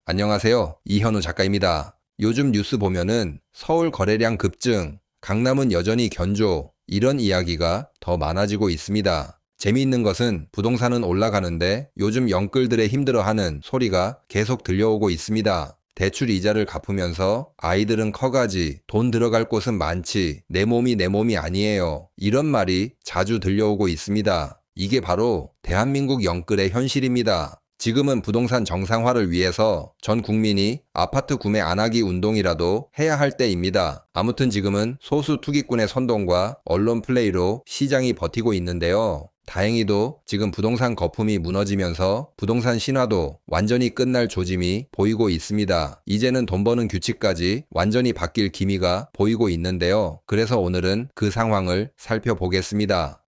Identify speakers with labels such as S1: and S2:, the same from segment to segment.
S1: 안녕하세요. 이현우 작가입니다. 요즘 뉴스 보면은 서울 거래량 급증, 강남은 여전히 견조, 이런 이야기가 더 많아지고 있습니다. 재미있는 것은 부동산은 올라가는데 요즘 영끌들의 힘들어하는 소리가 계속 들려오고 있습니다. 대출 이자를 갚으면서 아이들은 커가지, 돈 들어갈 곳은 많지, 내 몸이 내 몸이 아니에요. 이런 말이 자주 들려오고 있습니다. 이게 바로 대한민국 영끌의 현실입니다. 지금은 부동산 정상화를 위해서 전 국민이 아파트 구매 안 하기 운동이라도 해야 할 때입니다. 아무튼 지금은 소수 투기꾼의 선동과 언론 플레이로 시장이 버티고 있는데요. 다행히도 지금 부동산 거품이 무너지면서 부동산 신화도 완전히 끝날 조짐이 보이고 있습니다. 이제는 돈 버는 규칙까지 완전히 바뀔 기미가 보이고 있는데요. 그래서 오늘은 그 상황을 살펴보겠습니다.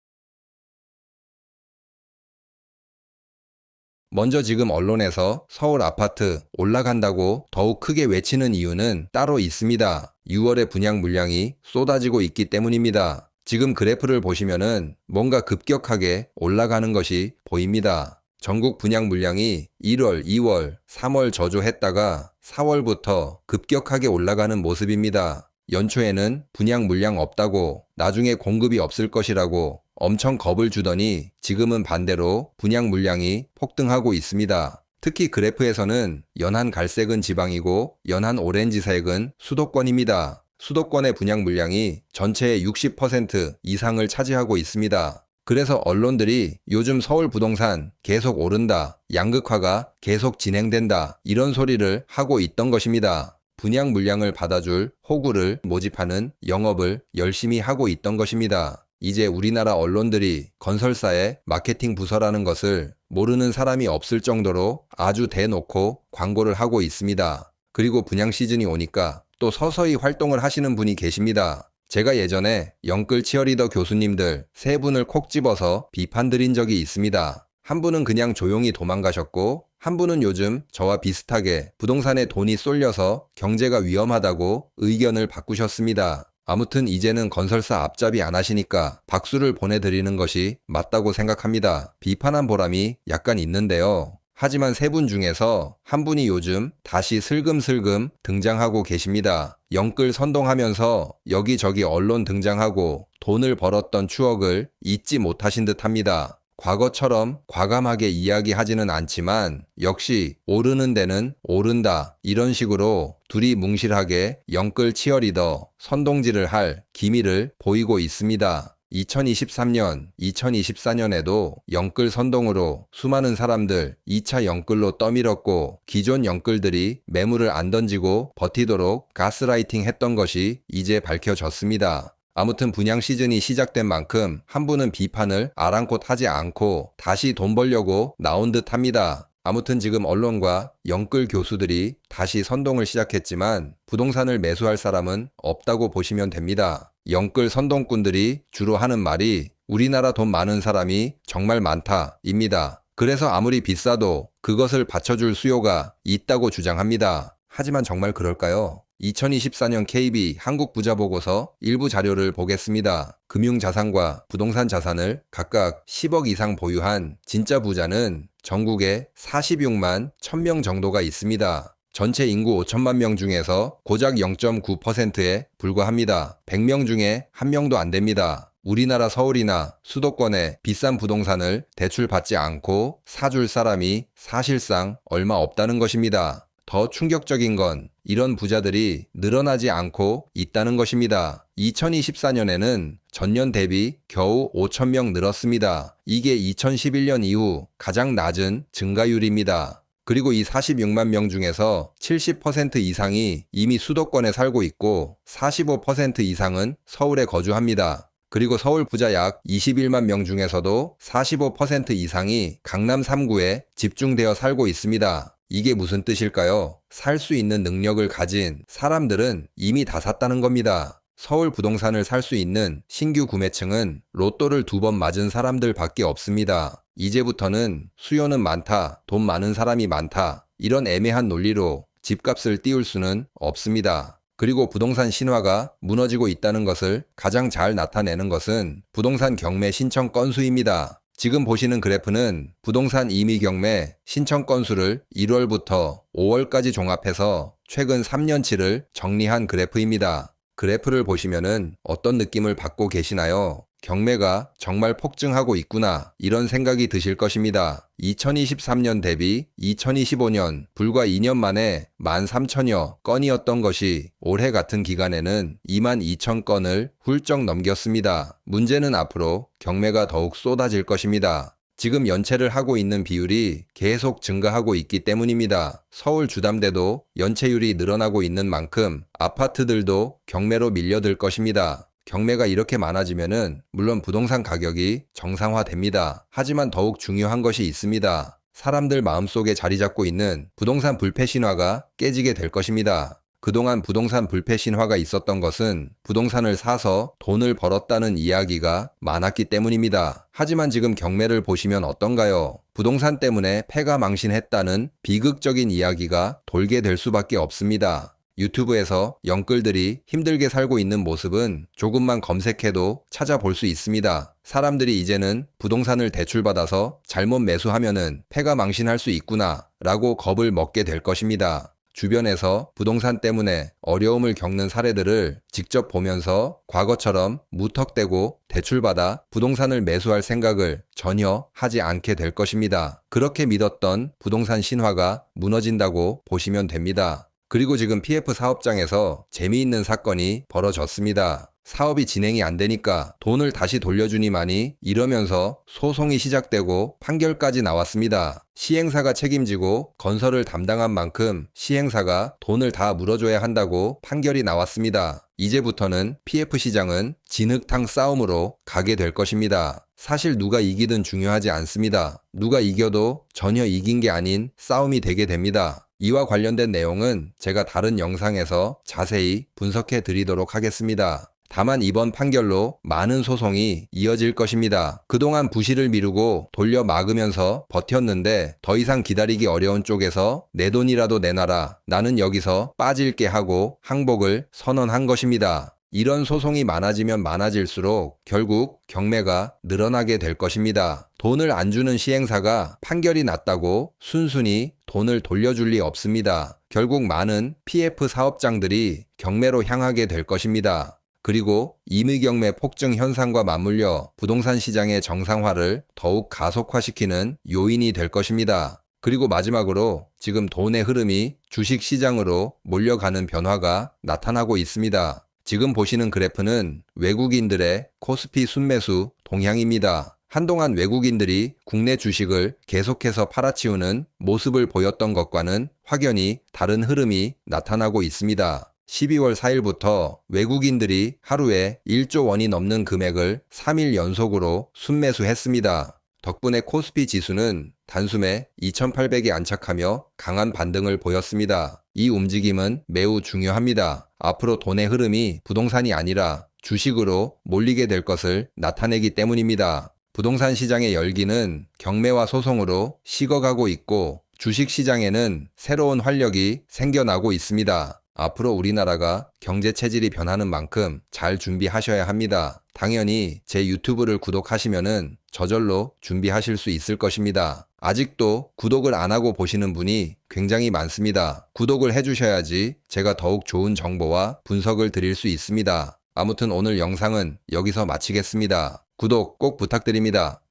S1: 먼저 지금 언론에서 서울 아파트 올라간다고 더욱 크게 외치는 이유는 따로 있습니다. 6월에 분양 물량이 쏟아지고 있기 때문입니다. 지금 그래프를 보시면은 뭔가 급격하게 올라가는 것이 보입니다. 전국 분양 물량이 1월, 2월, 3월 저조했다가 4월부터 급격하게 올라가는 모습입니다. 연초에는 분양 물량 없다고, 나중에 공급이 없을 것이라고 엄청 겁을 주더니 지금은 반대로 분양 물량이 폭등하고 있습니다. 특히 그래프에서는 연한 갈색은 지방이고 연한 오렌지색은 수도권입니다. 수도권의 분양 물량이 전체의 60% 이상을 차지하고 있습니다. 그래서 언론들이 요즘 서울 부동산 계속 오른다, 양극화가 계속 진행된다, 이런 소리를 하고 있던 것입니다. 분양 물량을 받아줄 호구를 모집하는 영업을 열심히 하고 있던 것입니다. 이제 우리나라 언론들이 건설사의 마케팅 부서라는 것을 모르는 사람이 없을 정도로 아주 대놓고 광고를 하고 있습니다. 그리고 분양 시즌이 오니까 또 서서히 활동을 하시는 분이 계십니다. 제가 예전에 영끌 치어리더 교수님들 3분을 콕 집어서 비판드린 적이 있습니다. 한 분은 그냥 조용히 도망가셨고, 한 분은 요즘 저와 비슷하게 부동산에 돈이 쏠려서 경제가 위험하다고 의견을 바꾸셨습니다. 아무튼 이제는 건설사 앞잡이 안 하시니까 박수를 보내드리는 것이 맞다고 생각합니다. 비판한 보람이 약간 있는데요. 하지만 3분 중에서 한 분이 요즘 다시 슬금슬금 등장하고 계십니다. 영끌 선동하면서 여기저기 언론 등장하고 돈을 벌었던 추억을 잊지 못하신 듯합니다. 과거처럼 과감하게 이야기하지는 않지만 역시 오르는 데는 오른다, 이런 식으로 둘이 뭉실하게 영끌 치어리더 선동질을 할 기미를 보이고 있습니다. 2023년, 2024년에도 영끌 선동으로 수많은 사람들 2차 영끌로 떠밀었고, 기존 영끌들이 매물을 안 던지고 버티도록 가스라이팅 했던 것이 이제 밝혀졌습니다. 아무튼 분양 시즌이 시작된 만큼 한 분은 비판을 아랑곳하지 않고 다시 돈 벌려고 나온 듯 합니다. 아무튼 지금 언론과 영끌 교수들이 다시 선동을 시작했지만 부동산을 매수할 사람은 없다고 보시면 됩니다. 영끌 선동꾼들이 주로 하는 말이 우리나라 돈 많은 사람이 정말 많다, 입니다. 그래서 아무리 비싸도 그것을 받쳐줄 수요가 있다고 주장합니다. 하지만 정말 그럴까요? 2024년 KB 한국부자보고서 일부 자료를 보겠습니다. 금융자산과 부동산 자산을 각각 10억 이상 보유한 진짜 부자는 전국에 46만 1000명 정도가 있습니다. 전체 인구 5천만 명 중에서 고작 0.9%에 불과합니다. 100명 중에 1명도 안 됩니다. 우리나라 서울이나 수도권에 비싼 부동산을 대출받지 않고 사줄 사람이 사실상 얼마 없다는 것입니다. 더 충격적인 건 이런 부자들이 늘어나지 않고 있다는 것입니다. 2024년에는 전년 대비 겨우 5,000명 늘었습니다. 이게 2011년 이후 가장 낮은 증가율입니다. 그리고 이 46만 명 중에서 70% 이상이 이미 수도권에 살고 있고 45% 이상은 서울에 거주합니다. 그리고 서울 부자 약 21만 명 중에서도 45% 이상이 강남 3구에 집중되어 살고 있습니다. 이게 무슨 뜻일까요? 살 수 있는 능력을 가진 사람들은 이미 다 샀다는 겁니다. 서울 부동산을 살 수 있는 신규 구매층은 로또를 2번 맞은 사람들밖에 없습니다. 이제부터는 수요는 많다, 돈 많은 사람이 많다, 이런 애매한 논리로 집값을 띄울 수는 없습니다. 그리고 부동산 신화가 무너지고 있다는 것을 가장 잘 나타내는 것은 부동산 경매 신청 건수입니다. 지금 보시는 그래프는 부동산 임의 경매 신청 건수를 1월부터 5월까지 종합해서 최근 3년치를 정리한 그래프입니다. 그래프를 보시면은 어떤 느낌을 받고 계시나요? 경매가 정말 폭증하고 있구나 이런 생각이 드실 것입니다. 2023년 대비 2025년 불과 2년 만에 13,000여 건이었던 것이 올해 같은 기간에는 22,000건을 훌쩍 넘겼습니다. 문제는 앞으로 경매가 더욱 쏟아질 것입니다. 지금 연체를 하고 있는 비율이 계속 증가하고 있기 때문입니다. 서울 주담대도 연체율이 늘어나고 있는 만큼 아파트들도 경매로 밀려들 것입니다. 경매가 이렇게 많아지면은 물론 부동산 가격이 정상화됩니다. 하지만 더욱 중요한 것이 있습니다. 사람들 마음속에 자리 잡고 있는 부동산 불패 신화가 깨지게 될 것입니다. 그동안 부동산 불패 신화가 있었던 것은 부동산을 사서 돈을 벌었다는 이야기가 많았기 때문입니다. 하지만 지금 경매를 보시면 어떤가요? 부동산 때문에 패가 망신했다는 비극적인 이야기가 돌게 될 수밖에 없습니다. 유튜브에서 영끌들이 힘들게 살고 있는 모습은 조금만 검색해도 찾아볼 수 있습니다. 사람들이 이제는 부동산을 대출받아서 잘못 매수하면은 패가 망신할 수 있구나 라고 겁을 먹게 될 것입니다. 주변에서 부동산 때문에 어려움을 겪는 사례들을 직접 보면서 과거처럼 무턱대고 대출받아 부동산을 매수할 생각을 전혀 하지 않게 될 것입니다. 그렇게 믿었던 부동산 신화가 무너진다고 보시면 됩니다. 그리고 지금 PF 사업장에서 재미있는 사건이 벌어졌습니다. 사업이 진행이 안 되니까 돈을 다시 돌려주니마니 이러면서 소송이 시작되고 판결까지 나왔습니다. 시행사가 책임지고 건설을 담당한 만큼 시행사가 돈을 다 물어줘야 한다고 판결이 나왔습니다. 이제부터는 PF 시장은 진흙탕 싸움으로 가게 될 것입니다. 사실 누가 이기든 중요하지 않습니다. 누가 이겨도 전혀 이긴 게 아닌 싸움이 되게 됩니다. 이와 관련된 내용은 제가 다른 영상에서 자세히 분석해 드리도록 하겠습니다. 다만 이번 판결로 많은 소송이 이어질 것입니다. 그동안 부실을 미루고 돌려 막으면서 버텼는데 더 이상 기다리기 어려운 쪽에서 내 돈이라도 내놔라. 나는 여기서 빠질게 하고 항복을 선언한 것입니다. 이런 소송이 많아지면 많아질수록 결국 경매가 늘어나게 될 것입니다. 돈을 안 주는 시행사가 판결이 났다고 순순히 돈을 돌려줄 리 없습니다. 결국 많은 PF 사업장들이 경매로 향하게 될 것입니다. 그리고 임의경매 폭증 현상과 맞물려 부동산 시장의 정상화를 더욱 가속화시키는 요인이 될 것입니다. 그리고 마지막으로 지금 돈의 흐름이 주식시장으로 몰려가는 변화가 나타나고 있습니다. 지금 보시는 그래프는 외국인들의 코스피 순매수 동향입니다. 한동안 외국인들이 국내 주식을 계속해서 팔아치우는 모습을 보였던 것과는 확연히 다른 흐름이 나타나고 있습니다. 12월 4일부터 외국인들이 하루에 1조 원이 넘는 금액을 3일 연속으로 순매수했습니다. 덕분에 코스피 지수는 단숨에 2,800에 안착하며 강한 반등을 보였습니다. 이 움직임은 매우 중요합니다. 앞으로 돈의 흐름이 부동산이 아니라 주식으로 몰리게 될 것을 나타내기 때문입니다. 부동산 시장의 열기는 경매와 소송으로 식어가고 있고 주식시장에는 새로운 활력이 생겨나고 있습니다. 앞으로 우리나라가 경제 체질이 변하는 만큼 잘 준비하셔야 합니다. 당연히 제 유튜브를 구독하시면은 저절로 준비하실 수 있을 것입니다. 아직도 구독을 안 하고 보시는 분이 굉장히 많습니다. 구독을 해주셔야지 제가 더욱 좋은 정보와 분석을 드릴 수 있습니다. 아무튼 오늘 영상은 여기서 마치겠습니다. 구독 꼭 부탁드립니다.